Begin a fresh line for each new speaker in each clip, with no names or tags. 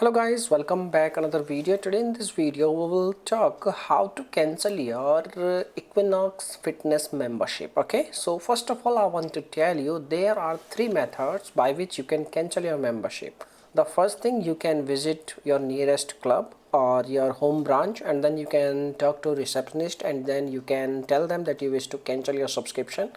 Hello guys, welcome back another video. Today in this video we will talk how to cancel your Equinox fitness membership. Okay, so first of all I want to tell you there are three methods by which you can cancel your membership. The first thing, you can visit your nearest club or your home branch and then you can talk to receptionist and then you can tell them that you wish to cancel your subscription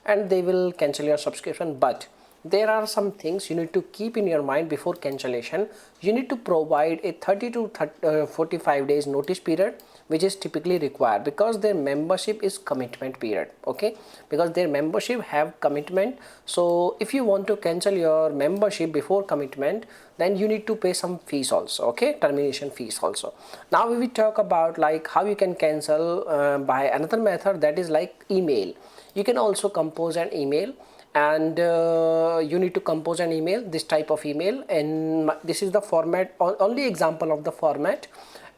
and they will cancel your subscription. But there are some things you need to keep in your mind before cancellation. You need to provide a 30 to 45 days notice period, which is typically required because their membership is commitment period. Okay, because their membership have commitment. So if you want to cancel your membership before commitment, then you need to pay some fees also. Okay, termination fees also. Now we will talk about like how you can cancel by another method, that is like email. You can also compose an email and you need to compose an email, this type of email, and this is the format, only example of the format.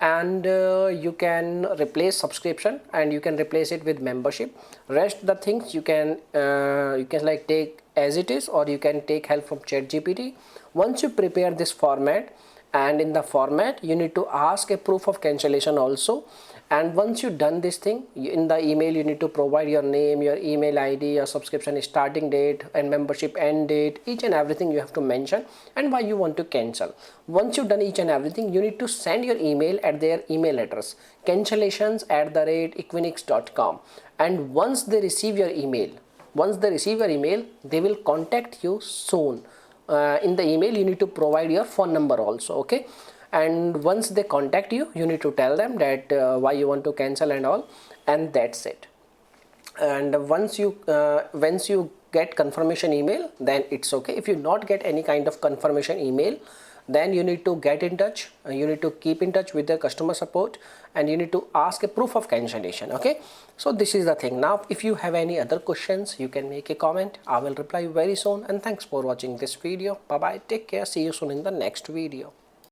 And you can replace subscription and you can replace it with membership. Rest the things you can like take as it is, or you can take help from ChatGPT. Once you prepare this format, and in the format you need to ask a proof of cancellation also. And once you've done this thing, in the email you need to provide your name, your email ID, your subscription starting date and membership end date, each and everything you have to mention, and why you want to cancel. Once you've done each and everything, you need to send your email at their email address, cancellations@equinix.com. and once they receive your email, they will contact you soon. In the email you need to provide your phone number also. Okay, and once they contact you, you need to tell them that why you want to cancel and all, and that's it. And once you get confirmation email, then it's okay. If you not get any kind of confirmation email, then you need to get in touch, you need to keep in touch with the customer support, and you need to ask a proof of cancellation. Okay, so this is the thing. Now if you have any other questions, you can make a comment. I will reply you very soon, and thanks for watching this video. Bye bye, take care, see you soon in the next video.